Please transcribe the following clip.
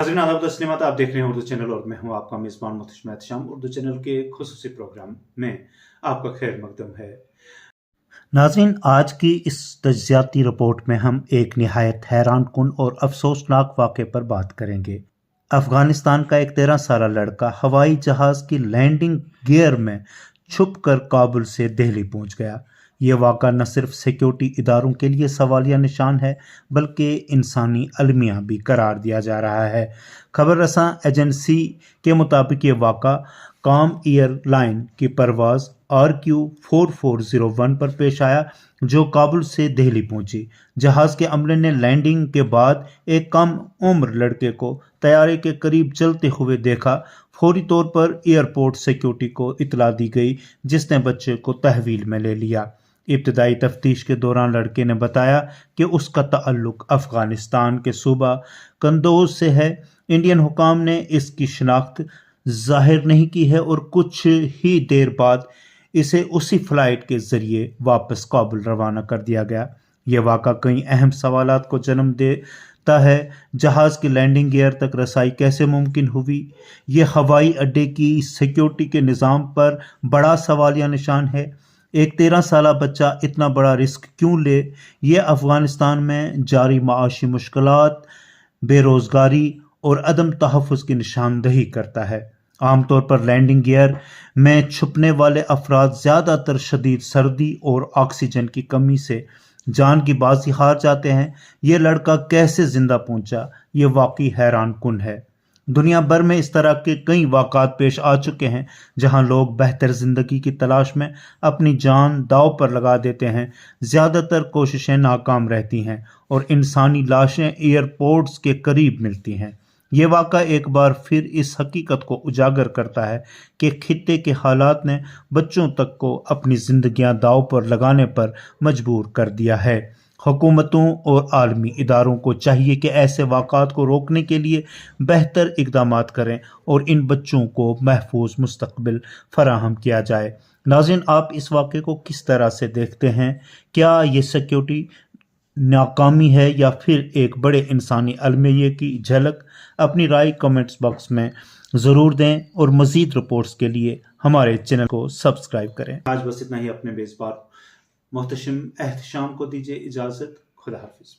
नाज़रीन आदाब तस्लीमात, आप देख रहे हैं उर्दू चैनल और मैं हूं आपका मेज़बान मोहतशम एहतशाम। उर्दू चैनल के खुसूसी प्रोग्राम में आपका खैर मकदम है। नाज़रीन, आज की इस तज्ज़ियाती रिपोर्ट में हम एक निहायत हैरान कुन और अफसोसनाक वाक़े पर बात करेंगे। अफ़गानिस्तान का एक 13 साला लड़का हवाई जहाज़ की लैंडिंग गियर में छुप कर काबुल से दिल्ली पहुंच गया। ये वाक़ा न सिर्फ सिक्योरिटी इदारों के लिए सवालिया निशान है बल्कि इंसानी अलमिया भी करार दिया जा रहा है। खबर रसां एजेंसी के मुताबिक ये वाक़ा काम एयरलाइन की परवाज़ RQ4401 पर पेश आया जो काबुल से दिल्ली पहुंची। जहाज़ के अमले ने लैंडिंग के बाद एक कम उम्र लड़के को तैयारे के करीब चलते हुए देखा। फौरी तौर पर एयरपोर्ट सिक्योरिटी को इतला दी गई जिसने बच्चे को तहवील में ले लिया। इब्तदाई तफ्तीश के दौरान लड़के ने बताया कि उसका ताल्लुक अफ़गानिस्तान के सूबा कंदोज से है। इंडियन हुकाम ने इसकी शिनाख्त जाहिर नहीं की है और कुछ ही देर बाद इसे उसी फ्लाइट के ज़रिए वापस काबुल रवाना कर दिया गया। यह वाक़ा कई अहम सवालात को जन्म देता है। जहाज़ की लैंडिंग गियर तक रसाई कैसे मुमकिन हुई? यह हवाई अड्डे की सिक्योरिटी के निज़ाम पर बड़ा सवालिया निशान है। एक 13 साला बच्चा इतना बड़ा रिस्क क्यों ले? ये अफ़गानिस्तान में जारी माशी मुश्किलात, बेरोज़गारी और अदम तहफ़्फ़ुज़ की निशानदही करता है। आमतौर पर लैंडिंग गियर में छुपने वाले अफराद ज़्यादातर शदीद सर्दी और ऑक्सीजन की कमी से जान की बाजी हार जाते हैं। ये लड़का कैसे जिंदा पहुंचा, ये वाकई हैरान कुन है। दुनिया भर में इस तरह के कई वाक़ात पेश आ चुके हैं जहां लोग बेहतर ज़िंदगी की तलाश में अपनी जान दांव पर लगा देते हैं। ज़्यादातर कोशिशें नाकाम रहती हैं और इंसानी लाशें एयरपोर्ट्स के करीब मिलती हैं। ये वाक़ा एक बार फिर इस हकीकत को उजागर करता है कि खित्ते के हालात ने बच्चों तक को अपनी ज़िंदगियां दांव पर लगाने पर मजबूर कर दिया है। हुकूमतों और आलमी इदारों को चाहिए कि ऐसे वाक़ात को रोकने के लिए बेहतर इक़दामात करें और इन बच्चों को महफूज मुस्तक़बिल फराहम किया जाए। नाज़रीन, आप इस वाक़े को किस तरह से देखते हैं? क्या ये सिक्योरिटी नाकामी है या फिर एक बड़े इंसानी अलमिया की झलक? अपनी राय कमेंट्स बॉक्स में ज़रूर दें और मज़ीद रिपोर्ट्स के लिए हमारे चैनल को सब्सक्राइब करें। आज बस इतना ही। अपने मेज़बान मोहतशम एहतशाम को दीजिए इजाज़त। खुदा हाफिज़।